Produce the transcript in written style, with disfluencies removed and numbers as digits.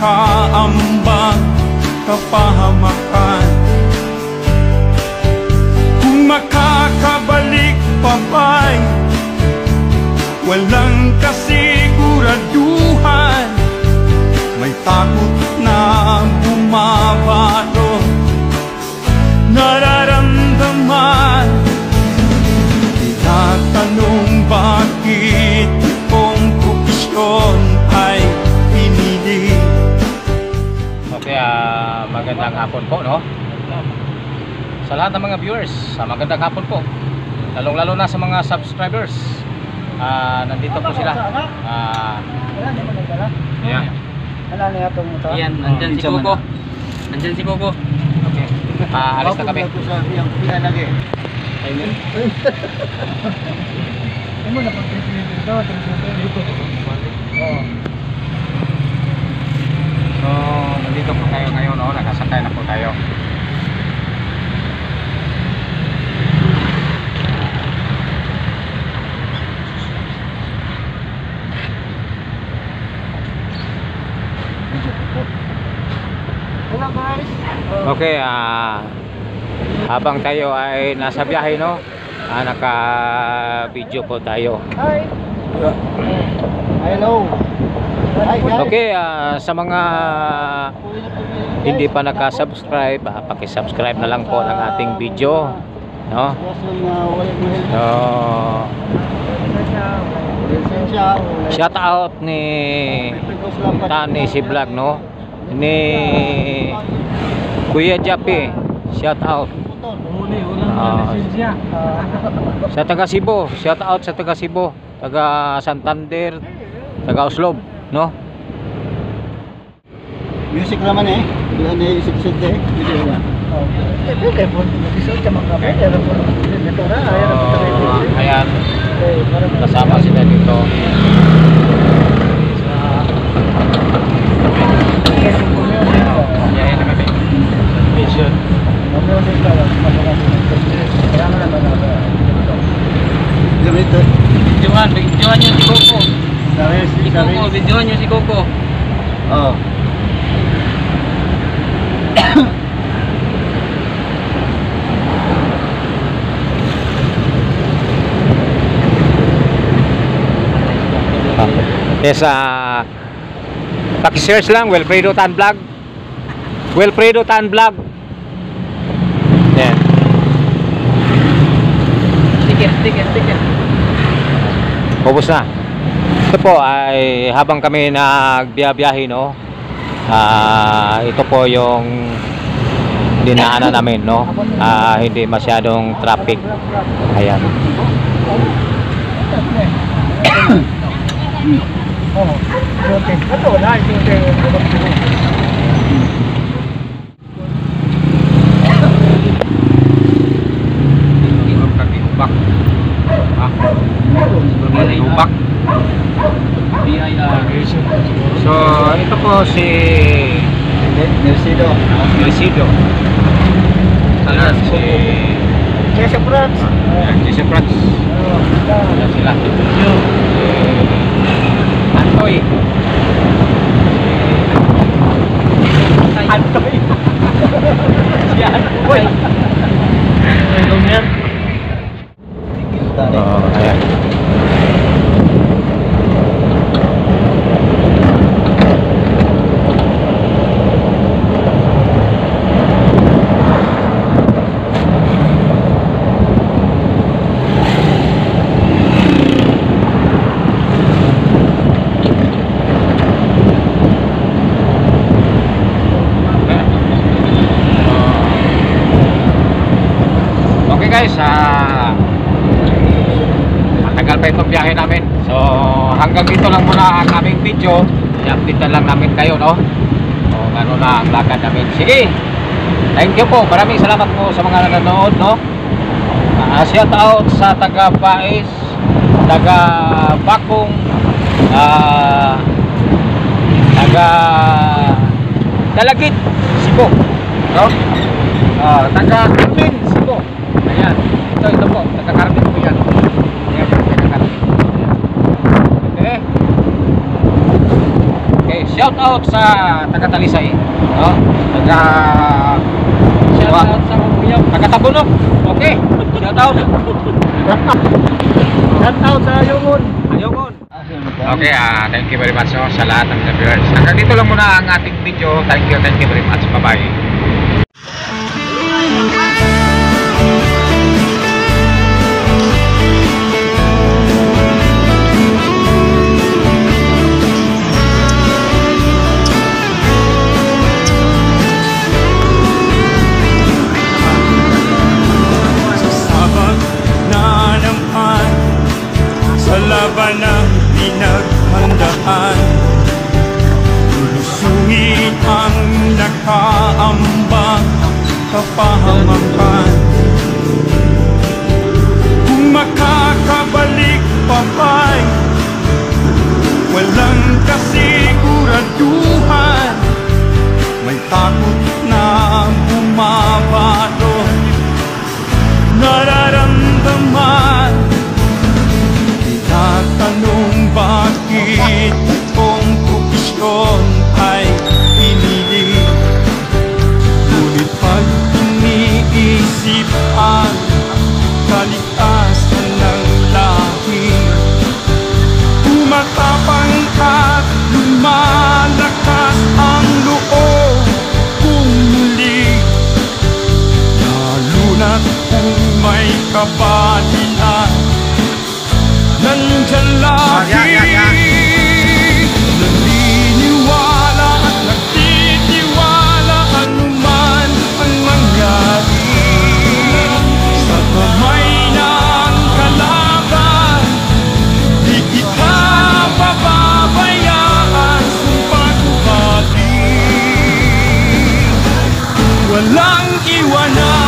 nakaambang kapahamakan. Kung makakabalik pa ba'y walang kasiguraduhan, may takot na bumabato nararamdaman. Tinatanong bakit itong profesyon ay pinili. Okay, magandang hapon po, no? Sa lahat ng mga viewers, magandang hapon po. Lalong-lalo na sa mga subscribers. Nandito po sila. Ayan. Ayan, nandyan si Coco. Nandyan si Coco. Okay. Alis na kami. So, nandito po tayo ngayon, no? Nakasakay na po tayo. Okay, habang tayo ay nasa biyahe, no? Naka-video po tayo. Hi. Hello. Okay, sa mga hindi pa naka-subscribe, paki-subscribe na lang po ng ating video, no? So, shout out ni Tani si Vlog, no? Ni Kuya Japi, shout out. Sa taga Cebu, shout out sa taga Cebu, taga Santander, taga Oslob, no? Music naman eh. Hindi na isip-isip eh. Video na. Ayan, kasama sila dito. Ayan na kami. Mission. Videoan nyo si Coco. Si Coco, videoan nyo si Coco. Oo. Yes, paki-search lang Wilfredo Tan Vlog. Wilfredo Tan Vlog. Yan. Sticker. Ubus na. Ito po ay habang kami nagbiyahe, no? Ito po yung dinaanan namin, no? Hindi masyadong traffic. Ayan. Lubak. So, ito po si Mercido. Ayan si Jesse Prats. Jesse Prats. Ayan sila. Antoy. Si Antoy. Ayan. Okay guys, matagal pa itong biyahe namin. So hanggang dito lang muna ang aming video. I-update lang namin kayo, no? So ano na ang lakad namin. Sige, thank you po, maraming salamat po sa mga nanonood, no? Shout out sa taga Pais, taga Bakong, taga Dalagit, Cebu, no? Taga Carmen, Cebu. Ayan, ito po, taga Carmen po yan. Ayan, taga Carmen. Okay. Okay, shout out sa taga Talisay, no? Taga Shout out sa Kuya. taga Tabunok. Okay. Shout out. Shout out sa Yungon. Ayungon. Okay, thank you very much sa lahat ng viewers. Hanggang dito lang muna ang ating video. Thank you very much. Bye-bye. Sabag na naman sa laban ng pinaghandaan, lulusungin ang nakaambang kapahamakan. Kung makakabalik pa ba'y walang kasiguraduhan, may takot na bumabato nararamdaman. Tinatanong bakit kung propisyon ay pinili, ngunit pag iniisip ang kaligtasan ng lahi, tumatapang at lumalakas ang loob kung muli, lalo na't kung may kabalian, nandyan lagi. Naniniwala at nagtitiwala anuman ang mangyari, sa kamay ng kalaban di kita pababayaan. Sumpah ko bati, walang iwanan.